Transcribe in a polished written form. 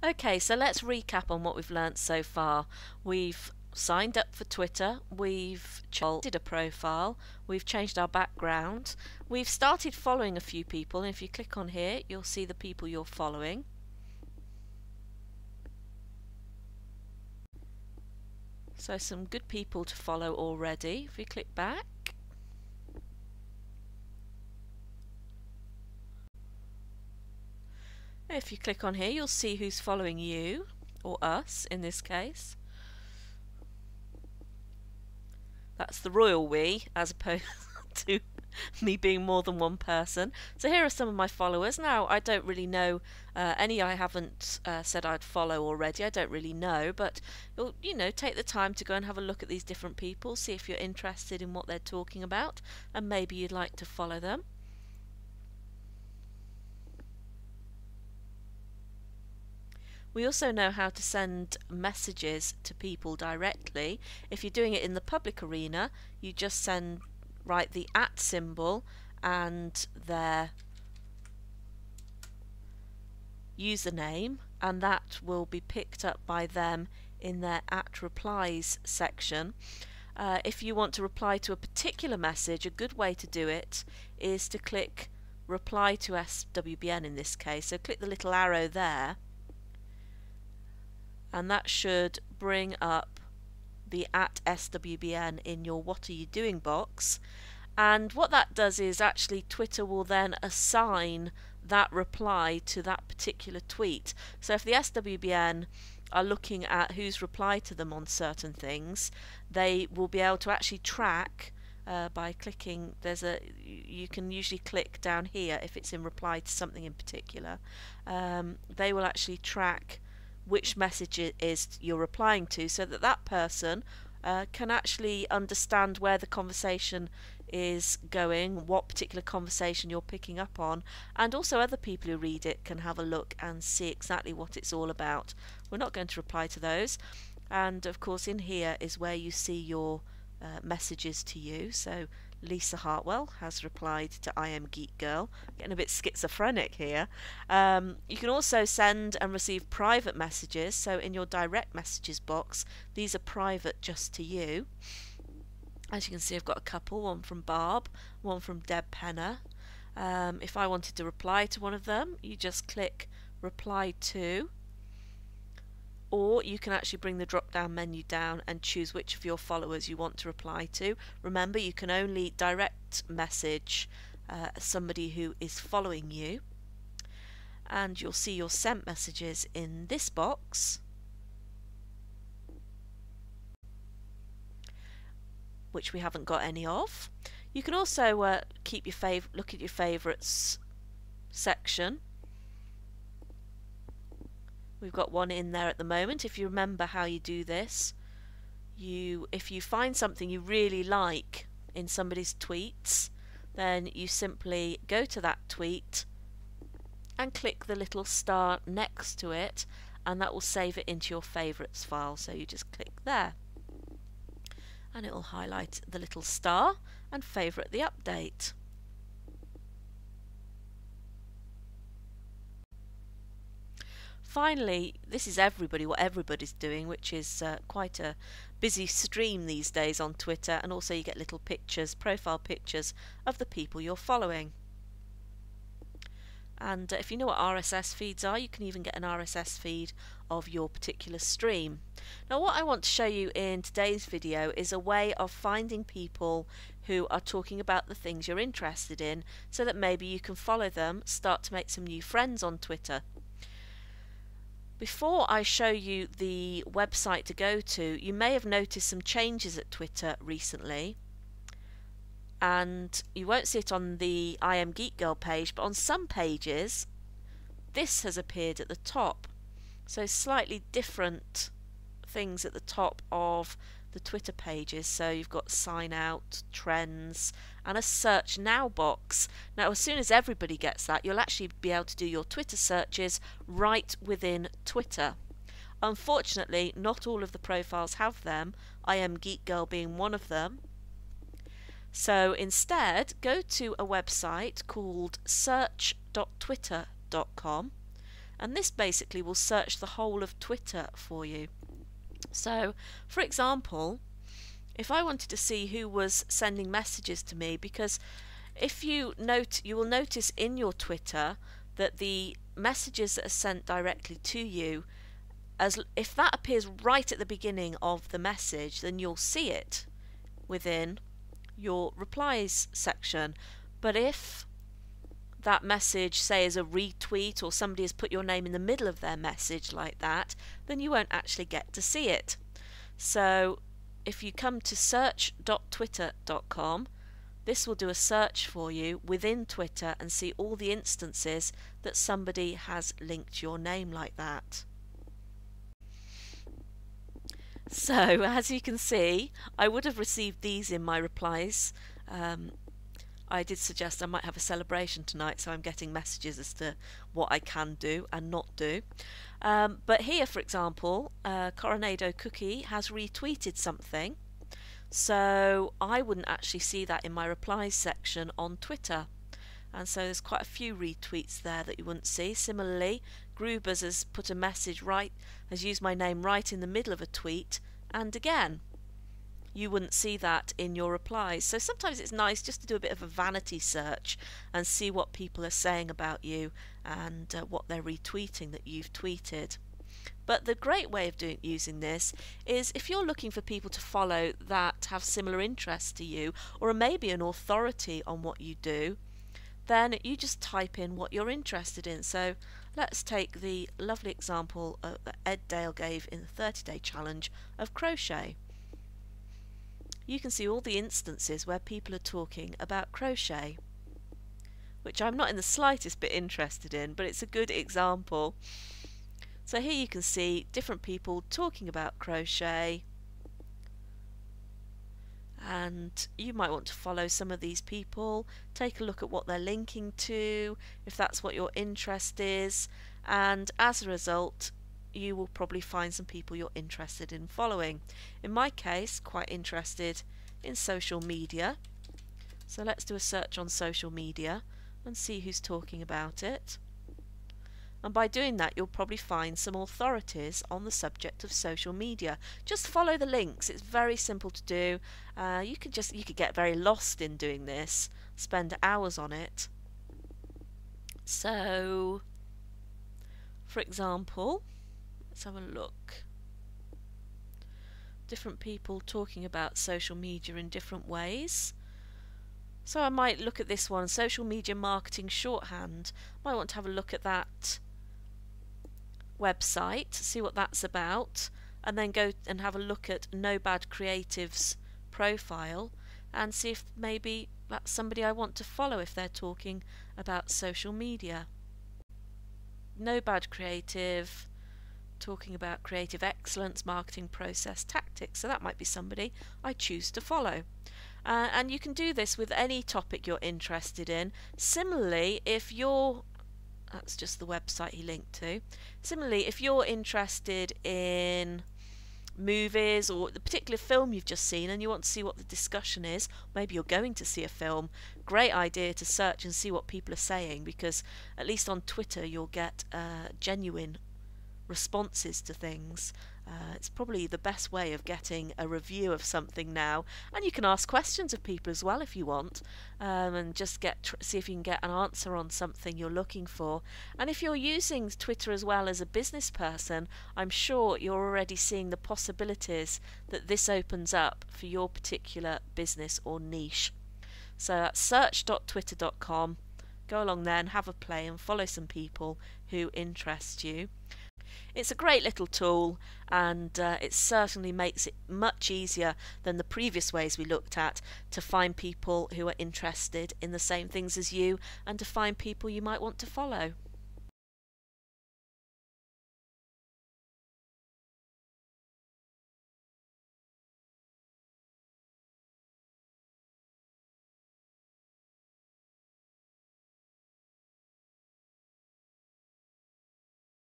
Okay, so let's recap on what we've learnt so far. We've signed up for Twitter, we've did a profile, we've changed our background, we've started following a few people, and if you click on here you'll see the people you're following. So some good people to follow already. If we click back, if you click on here you'll see who's following you, or us in this case. That's the royal we, as opposed to me being more than one person. So here are some of my followers. Now, I don't really know any I haven't said I'd follow already. I don't really know, but you know, take the time to go and have a look at these different people, see if you're interested in what they're talking about, and maybe you'd like to follow them. We also know how to send messages to people directly. If you're doing it in the public arena, you just write the @ symbol and their username, and that will be picked up by them in their @replies section. If you want to reply to a particular message, a good way to do it is to click reply to SWBN in this case. So click the little arrow there, and that should bring up the @SWBN in your what are you doing box. And what that does is actually Twitter will then assign that reply to that particular tweet. So if the SWBN are looking at who's replied to them on certain things, they will be able to actually track by clicking. You can usually click down here if it's in reply to something in particular. They will actually track which message it is you're replying to, so that that person can actually understand where the conversation is going, what particular conversation you're picking up on, and also other people who read it can have a look and see exactly what it's all about. We're not going to reply to those, and of course in here is where you see your messages to you. So Lisa Hartwell has replied to I Am Geek Girl. Getting a bit schizophrenic here. You can also send and receive private messages. So in your direct messages box, these are private just to you. As you can see, I've got a couple, one from Barb, one from Deb Penner. If I wanted to reply to one of them, you just click reply to, or you can actually bring the drop down menu down and choose which of your followers you want to reply to. Remember, you can only direct message somebody who is following you, and you'll see your sent messages in this box, which we haven't got any of. You can also keep your look at your favourites section. We've got one in there at the moment. If you remember how you do this, if you find something you really like in somebody's tweets, then you simply go to that tweet and click the little star next to it, and that will save it into your favourites file. So you just click there, and it will highlight the little star and favourite the update. Finally, this is what everybody's doing, which is quite a busy stream these days on Twitter, and also you get little pictures, profile pictures of the people you're following. And if you know what RSS feeds are, you can even get an RSS feed of your particular stream. Now, what I want to show you in today's video is a way of finding people who are talking about the things you're interested in, so that maybe you can follow them, start to make some new friends on Twitter. Before I show you the website to go to, you may have noticed some changes at Twitter recently, and you won't see it on the I Am Geek Girl page, but on some pages this has appeared at the top. So slightly different things at the top of the Twitter pages. So you've got sign out, trends, and a search now box. Now, as soon as everybody gets that, you'll actually be able to do your Twitter searches right within Twitter. Unfortunately, not all of the profiles have them, I Am Geek Girl being one of them. So instead, go to a website called search.twitter.com, and this basically will search the whole of Twitter for you. So, for example, if I wanted to see who was sending messages to me, because if you will notice in your Twitter that the messages that are sent directly to you, if that appears right at the beginning of the message, then you'll see it within your replies section. But if that message, say, is a retweet, or somebody has put your name in the middle of their message like that, then you won't actually get to see it. So if you come to search.twitter.com, this will do a search for you within Twitter and see all the instances that somebody has linked your name like that. So, as you can see, I would have received these in my replies. I did suggest I might have a celebration tonight, so I'm getting messages as to what I can do and not do. But here, for example, Coronado Cookie has retweeted something, so I wouldn't actually see that in my replies section on Twitter. And so there's quite a few retweets there that you wouldn't see. Similarly, Grubers has put a message has used my name right in the middle of a tweet, and again, you wouldn't see that in your replies. So sometimes it's nice just to do a bit of a vanity search and see what people are saying about you and what they're retweeting that you've tweeted. But the great way of using this is if you're looking for people to follow that have similar interests to you, or are maybe an authority on what you do, then you just type in what you're interested in. So let's take the lovely example that Ed Dale gave in the 30-day challenge of crochet. You can see all the instances where people are talking about crochet, which I'm not in the slightest bit interested in, but it's a good example. So here you can see different people talking about crochet, and you might want to follow some of these people, take a look at what they're linking to, if that's what your interest is, and as a result you will probably find some people you're interested in following. In my case, quite interested in social media, so let's do a search on social media and see who's talking about it. And by doing that, you'll probably find some authorities on the subject of social media. Just follow the links. It's very simple to do. You could get very lost in doing this, spend hours on it. So, for example, let's have a look. Different people talking about social media in different ways. So I might look at this one, social media marketing shorthand. Might want to have a look at that website, see what that's about, and then go and have a look at No Bad Creative's profile and see if maybe that's somebody I want to follow if they're talking about social media. No Bad Creative, talking about creative excellence, marketing process, tactics, so that might be somebody I choose to follow. And you can do this with any topic you're interested in. Similarly, that's just the website he linked to. Similarly, if you're interested in movies or the particular film you've just seen and you want to see what the discussion is, maybe you're going to see a film, great idea to search and see what people are saying, because at least on Twitter you'll get genuine responses to things. It's probably the best way of getting a review of something now, and you can ask questions of people as well if you want, and just see if you can get an answer on something you're looking for. And if you're using Twitter as well as a business person, I'm sure you're already seeing the possibilities that this opens up for your particular business or niche. So that's search.twitter.com. Go along there and have a play and follow some people who interest you. It's a great little tool, and it certainly makes it much easier than the previous ways we looked at to find people who are interested in the same things as you and to find people you might want to follow.